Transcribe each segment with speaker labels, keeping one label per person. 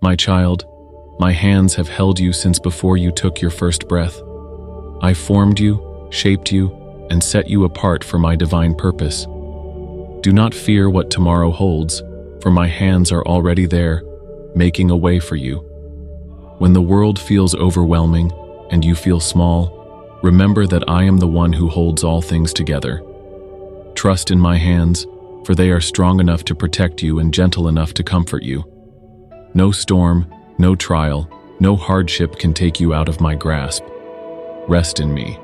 Speaker 1: My child, my hands have held you since before you took your first breath. I formed you, shaped you, and set you apart for my divine purpose. Do not fear what tomorrow holds, for my hands are already there, making a way for you. When the world feels overwhelming and you feel small, remember that I am the one who holds all things together. Trust in my hands, for they are strong enough to protect you and gentle enough to comfort you. No storm, no trial, no hardship can take you out of my grasp. Rest in me.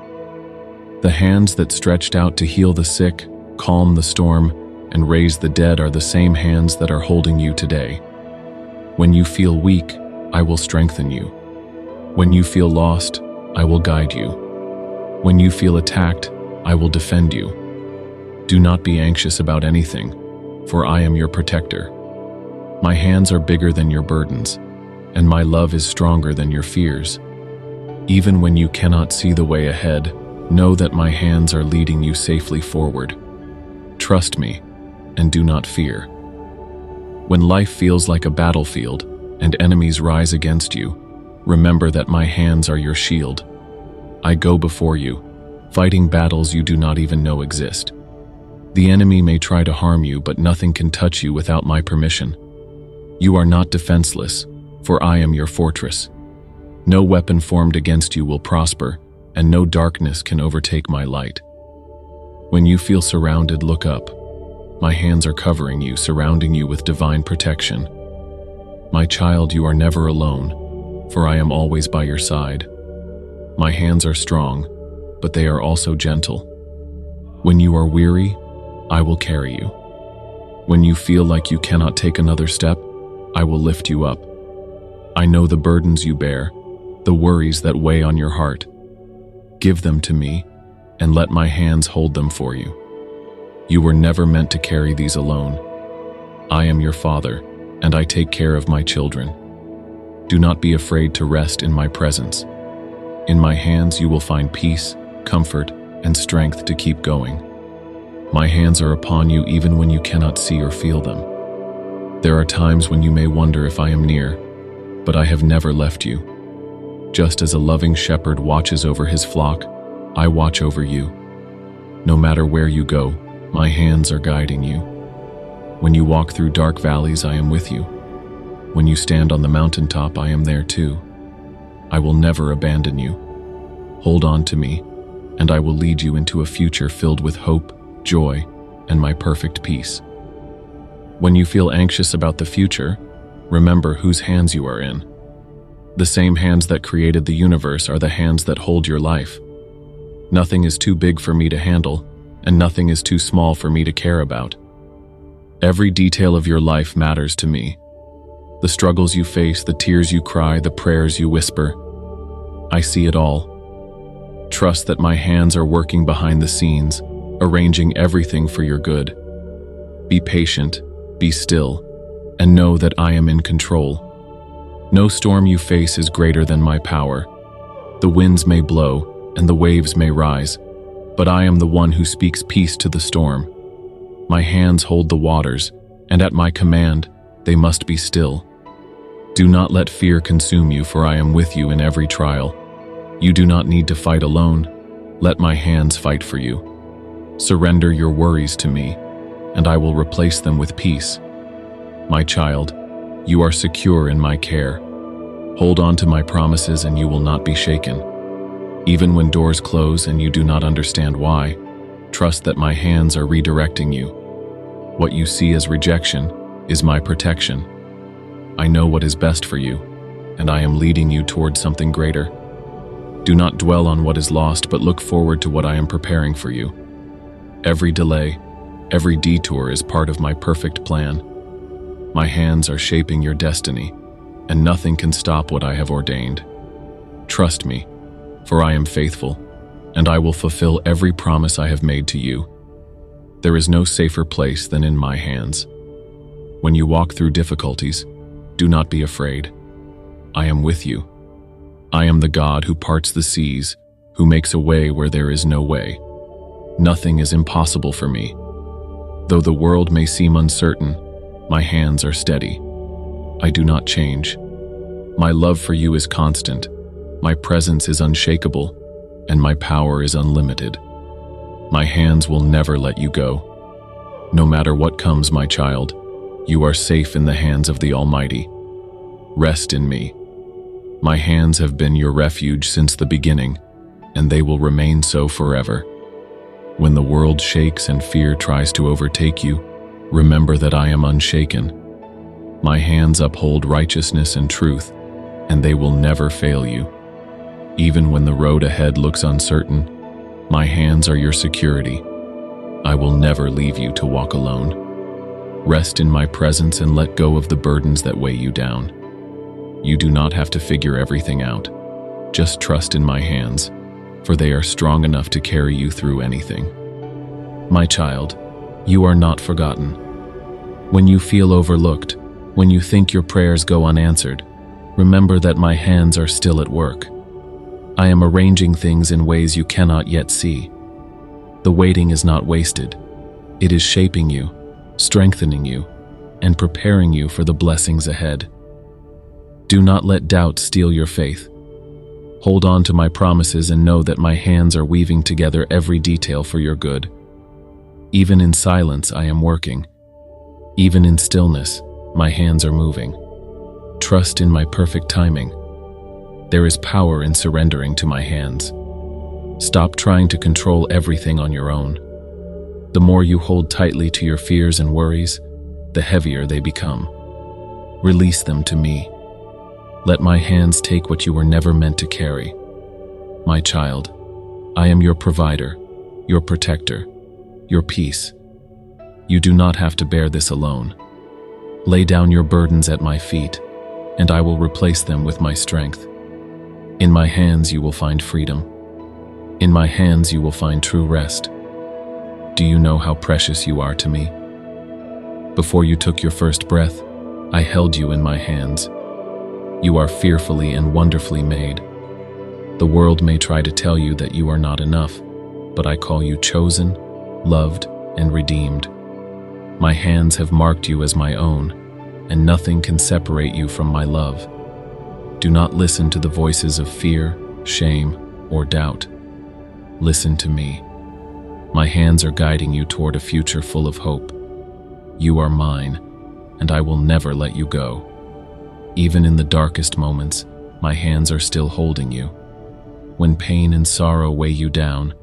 Speaker 1: The hands that stretched out to heal the sick, calm the storm, and raise the dead are the same hands that are holding you today. When you feel weak, I will strengthen you. When you feel lost, I will guide you. When you feel attacked, I will defend you. Do not be anxious about anything, for I am your protector. My hands are bigger than your burdens, and my love is stronger than your fears. Even when you cannot see the way ahead, know that my hands are leading you safely forward. Trust me, and do not fear. When life feels like a battlefield and enemies rise against you, remember that my hands are your shield. I go before you, fighting battles you do not even know exist. The enemy may try to harm you, but nothing can touch you without my permission. You are not defenseless, for I am your fortress. No weapon formed against you will prosper, and no darkness can overtake my light. When you feel surrounded, look up. My hands are covering you, surrounding you with divine protection. My child, you are never alone, for I am always by your side. My hands are strong, but they are also gentle. When you are weary, I will carry you. When you feel like you cannot take another step, I will lift you up. I know the burdens you bear, the worries that weigh on your heart. Give them to me, and let my hands hold them for you. You were never meant to carry these alone. I am your father, and I take care of my children. Do not be afraid to rest in my presence. In my hands you will find peace, comfort, and strength to keep going. My hands are upon you even when you cannot see or feel them. There are times when you may wonder if I am near, but I have never left you. Just as a loving shepherd watches over his flock, I watch over you. No matter where you go, my hands are guiding you. When you walk through dark valleys, I am with you. When you stand on the mountaintop, I am there too. I will never abandon you. Hold on to me, and I will lead you into a future filled with hope, joy, and my perfect peace. When you feel anxious about the future, remember whose hands you are in. The same hands that created the universe are the hands that hold your life. Nothing is too big for me to handle, and nothing is too small for me to care about. Every detail of your life matters to me. The struggles you face, the tears you cry, the prayers you whisper. I see it all. Trust that my hands are working behind the scenes, arranging everything for your good. Be patient, be still, and know that I am in control. No storm you face is greater than my power. The winds may blow, and the waves may rise, but I am the one who speaks peace to the storm. My hands hold the waters, and at my command, they must be still. Do not let fear consume you, for I am with you in every trial. You do not need to fight alone. Let my hands fight for you. Surrender your worries to me, and I will replace them with peace. My child, you are secure in my care. Hold on to my promises and you will not be shaken. Even when doors close and you do not understand why, trust that my hands are redirecting you. What you see as rejection is my protection. I know what is best for you, and I am leading you towards something greater. Do not dwell on what is lost, but look forward to what I am preparing for you. Every delay, every detour is part of my perfect plan. My hands are shaping your destiny, and nothing can stop what I have ordained. Trust me, for I am faithful, and I will fulfill every promise I have made to you. There is no safer place than in my hands. When you walk through difficulties, do not be afraid. I am with you. I am the God who parts the seas, who makes a way where there is no way. Nothing is impossible for me. Though the world may seem uncertain, my hands are steady. I do not change, My love for you is constant, my presence is unshakable, and my power is unlimited. My hands will never let you go. No matter what comes, my child, you are safe in the hands of the Almighty. Rest in me. My hands have been your refuge since the beginning, and they will remain so forever. When the world shakes and fear tries to overtake you, remember that I am unshaken. My hands uphold righteousness and truth, and they will never fail you. Even when the road ahead looks uncertain, my hands are your security. I will never leave you to walk alone. Rest in my presence and let go of the burdens that weigh you down. You do not have to figure everything out. Just trust in my hands, for they are strong enough to carry you through anything. My child, you are not forgotten. When you feel overlooked, when you think your prayers go unanswered, remember that my hands are still at work. I am arranging things in ways you cannot yet see. The waiting is not wasted. It is shaping you, strengthening you, and preparing you for the blessings ahead. Do not let doubt steal your faith. Hold on to my promises and know that my hands are weaving together every detail for your good. Even in silence, I am working. Even in stillness, my hands are moving. Trust in my perfect timing. There is power in surrendering to my hands. Stop trying to control everything on your own. The more you hold tightly to your fears and worries, the heavier they become. Release them to me. Let my hands take what you were never meant to carry. My child, I am your provider, your protector, your peace. You do not have to bear this alone. Lay down your burdens at my feet, and I will replace them with my strength. In my hands you will find freedom. In my hands you will find true rest. Do you know how precious you are to me? Before you took your first breath, I held you in my hands. You are fearfully and wonderfully made. The world may try to tell you that you are not enough, but I call you chosen, loved, and redeemed. My hands have marked you as my own, and nothing can separate you from my love. Do not listen to the voices of fear, shame, or doubt. Listen to me. My hands are guiding you toward a future full of hope. You are mine, and I will never let you go. Even in the darkest moments, my hands are still holding you. When pain and sorrow weigh you down,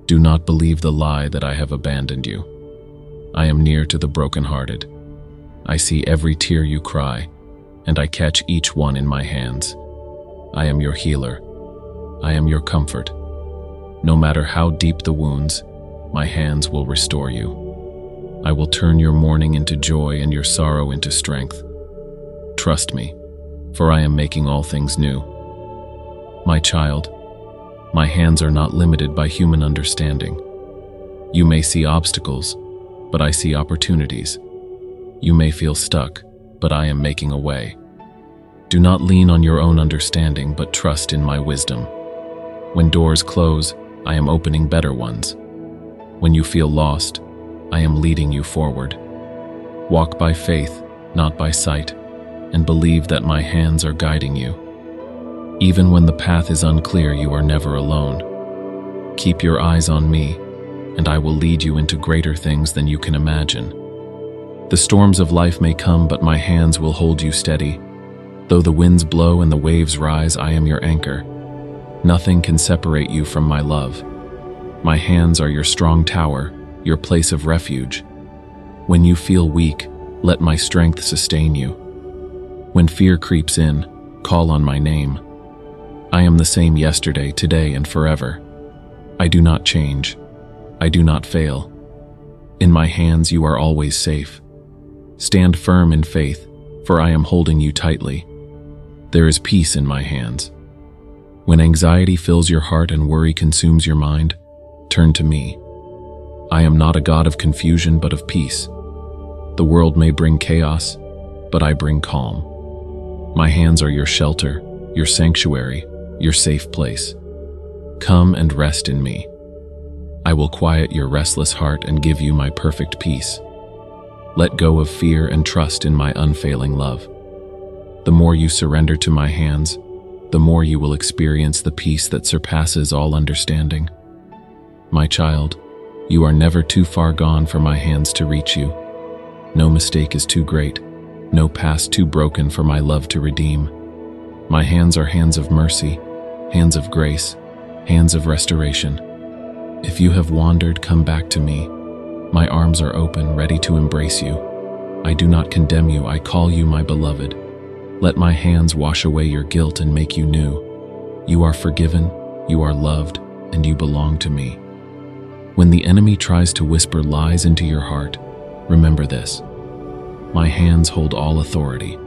Speaker 1: do not believe the lie that I have abandoned you. I am near to the brokenhearted. I see every tear you cry, and I catch each one in my hands. I am your healer. I am your comfort. No matter how deep the wounds, my hands will restore you. I will turn your mourning into joy and your sorrow into strength. Trust me, for I am making all things new. My child, my hands are not limited by human understanding. You may see obstacles, but I see opportunities. You may feel stuck, but I am making a way. Do not lean on your own understanding, but trust in my wisdom. When doors close, I am opening better ones. When you feel lost, I am leading you forward. Walk by faith, not by sight, and believe that my hands are guiding you. Even when the path is unclear, you are never alone. Keep your eyes on me, and I will lead you into greater things than you can imagine. The storms of life may come, but my hands will hold you steady. Though the winds blow and the waves rise, I am your anchor. Nothing can separate you from my love. My hands are your strong tower, your place of refuge. When you feel weak, let my strength sustain you. When fear creeps in, call on my name. I am the same yesterday, today, and forever. I do not change. I do not fail. In my hands you are always safe. Stand firm in faith, for I am holding you tightly. There is peace in my hands. When anxiety fills your heart and worry consumes your mind, turn to me. I am not a God of confusion, but of peace. The world may bring chaos, but I bring calm. My hands are your shelter, your sanctuary, your safe place. Come and rest in me. I will quiet your restless heart and give you my perfect peace. Let go of fear and trust in my unfailing love. The more you surrender to my hands, the more you will experience the peace that surpasses all understanding. My child, you are never too far gone for my hands to reach you. No mistake is too great, no past too broken for my love to redeem. My hands are hands of mercy, hands of grace, hands of restoration. If you have wandered, come back to me. My arms are open, ready to embrace you. I do not condemn you, I call you my beloved. Let my hands wash away your guilt and make you new. You are forgiven, you are loved, and you belong to me. When the enemy tries to whisper lies into your heart, remember this: my hands hold all authority.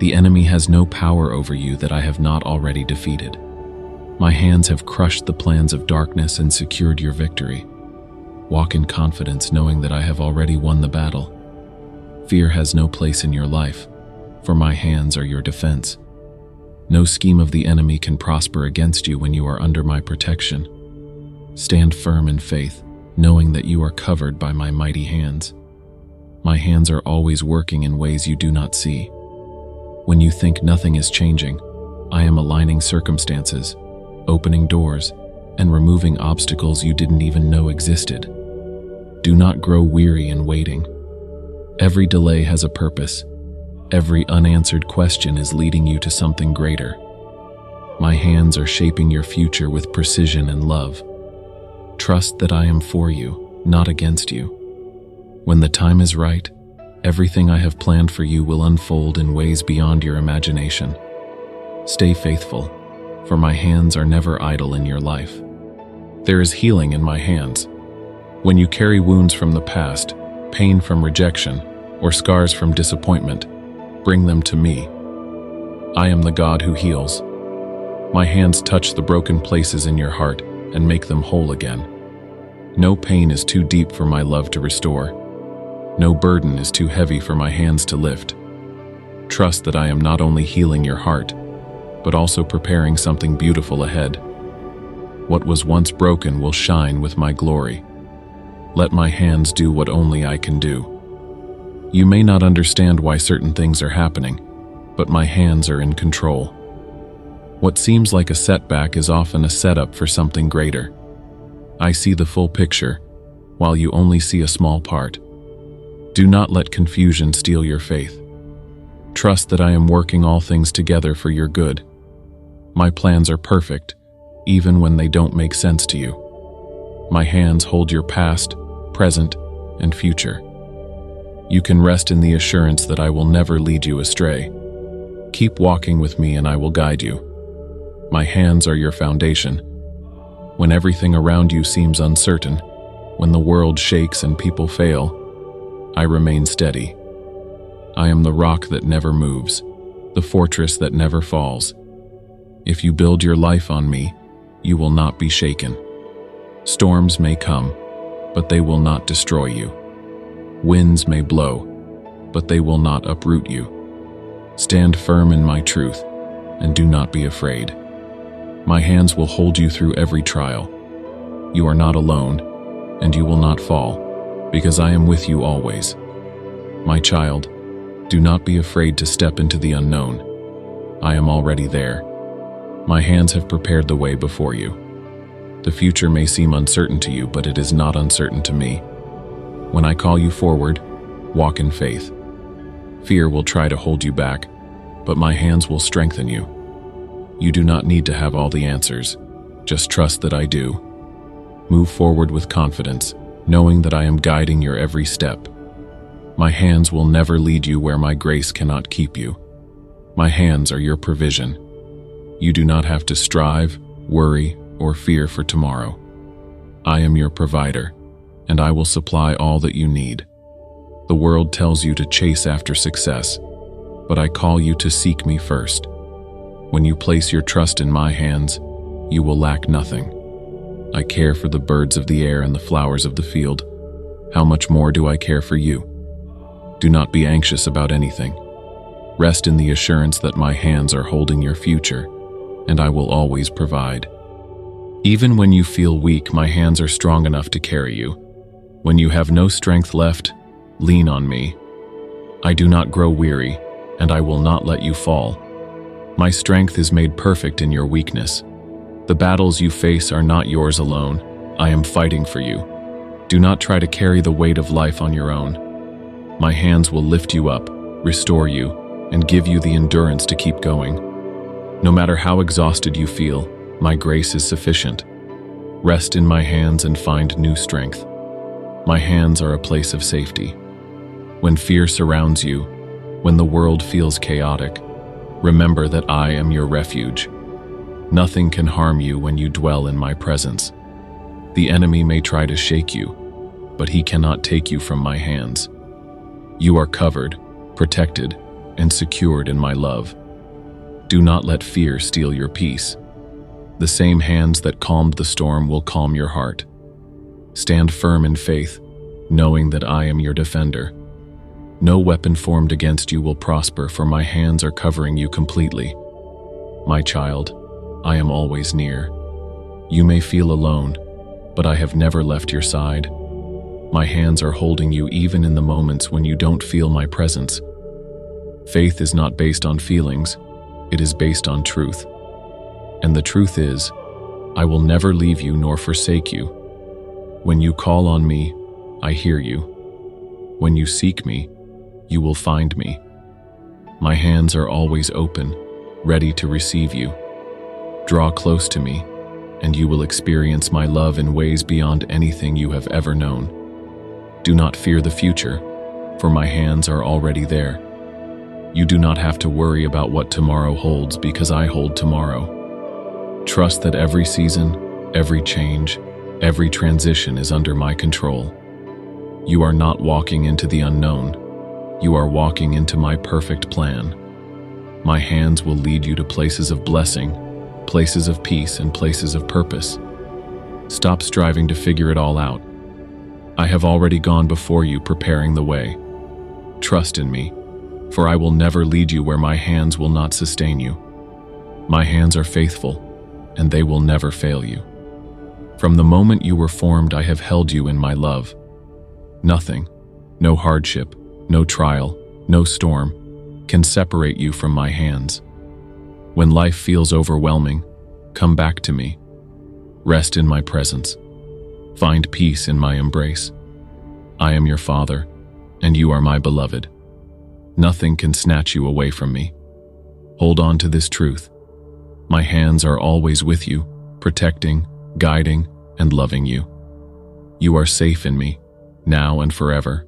Speaker 1: The enemy has no power over you that I have not already defeated. My hands have crushed the plans of darkness and secured your victory. Walk in confidence, knowing that I have already won the battle. Fear has no place in your life, for my hands are your defense. No scheme of the enemy can prosper against you when you are under my protection. Stand firm in faith, knowing that you are covered by my mighty hands. My hands are always working in ways you do not see. When you think nothing is changing, I am aligning circumstances, opening doors, and removing obstacles you didn't even know existed. Do not grow weary in waiting. Every delay has a purpose. Every unanswered question is leading you to something greater. My hands are shaping your future with precision and love. Trust that I am for you, not against you. When the time is right, everything I have planned for you will unfold in ways beyond your imagination. Stay faithful, for my hands are never idle in your life. There is healing in my hands. When you carry wounds from the past, pain from rejection, or scars from disappointment, bring them to me. I am the God who heals. My hands touch the broken places in your heart and make them whole again. No pain is too deep for my love to restore. No burden is too heavy for my hands to lift. Trust that I am not only healing your heart, but also preparing something beautiful ahead. What was once broken will shine with my glory. Let my hands do what only I can do. You may not understand why certain things are happening, but my hands are in control. What seems like a setback is often a setup for something greater. I see the full picture, while you only see a small part. Do not let confusion steal your faith. Trust that I am working all things together for your good. My plans are perfect, even when they don't make sense to you. My hands hold your past, present, and future. You can rest in the assurance that I will never lead you astray. Keep walking with me and I will guide you. My hands are your foundation. When everything around you seems uncertain, when the world shakes and people fail, I remain steady. I am the rock that never moves, the fortress that never falls. If you build your life on me, you will not be shaken. Storms may come, but they will not destroy you. Winds may blow, but they will not uproot you. Stand firm in my truth, and do not be afraid. My hands will hold you through every trial. You are not alone, and you will not fall, because I am with you always. My child, do not be afraid to step into the unknown. I am already there. My hands have prepared the way before you. The future may seem uncertain to you, but it is not uncertain to me. When I call you forward, walk in faith. Fear will try to hold you back, but my hands will strengthen you. You do not need to have all the answers. Just trust that I do. Move forward with confidence, knowing that I am guiding your every step. My hands will never lead you where my grace cannot keep you. My hands are your provision. You do not have to strive, worry, or fear for tomorrow. I am your provider, and I will supply all that you need. The world tells you to chase after success, but I call you to seek me first. When you place your trust in my hands, you will lack nothing. I care for the birds of the air and the flowers of the field. How much more do I care for you? Do not be anxious about anything. Rest in the assurance that my hands are holding your future, and I will always provide. Even when you feel weak, my hands are strong enough to carry you. When you have no strength left, lean on me. I do not grow weary, and I will not let you fall. My strength is made perfect in your weakness. The battles you face are not yours alone. I am fighting for you. Do not try to carry the weight of life on your own. My hands will lift you up, restore you, and give you the endurance to keep going. No matter how exhausted you feel, my grace is sufficient. Rest in my hands and find new strength. My hands are a place of safety. When fear surrounds you, when the world feels chaotic, remember that I am your refuge. Nothing can harm you when you dwell in my presence. The enemy may try to shake you, but he cannot take you from my hands. You are covered, protected, and secured in my love. Do not let fear steal your peace. The same hands that calmed the storm will calm your heart. Stand firm in faith, knowing that I am your defender. No weapon formed against you will prosper, for my hands are covering you completely. My child, I am always near. You may feel alone, but I have never left your side. My hands are holding you even in the moments when you don't feel my presence. Faith is not based on feelings, it is based on truth. And the truth is, I will never leave you nor forsake you. When you call on me, I hear you. When you seek me, you will find me. My hands are always open, ready to receive you. Draw close to me, and you will experience my love in ways beyond anything you have ever known. Do not fear the future, for my hands are already there. You do not have to worry about what tomorrow holds, because I hold tomorrow. Trust that every season, every change, every transition is under my control. You are not walking into the unknown. You are walking into my perfect plan. My hands will lead you to places of blessing, places of peace, and places of purpose. Stop striving to figure it all out. I have already gone before you, preparing the way. Trust in me, for I will never lead you where my hands will not sustain you. My hands are faithful, and they will never fail you. From the moment you were formed, I have held you in my love. Nothing, no hardship, no trial, no storm, can separate you from my hands. When life feels overwhelming, come back to me. Rest in my presence. Find peace in my embrace. I am your Father, and you are my beloved. Nothing can snatch you away from me. Hold on to this truth. My hands are always with you, protecting, guiding, and loving you. You are safe in me, now and forever.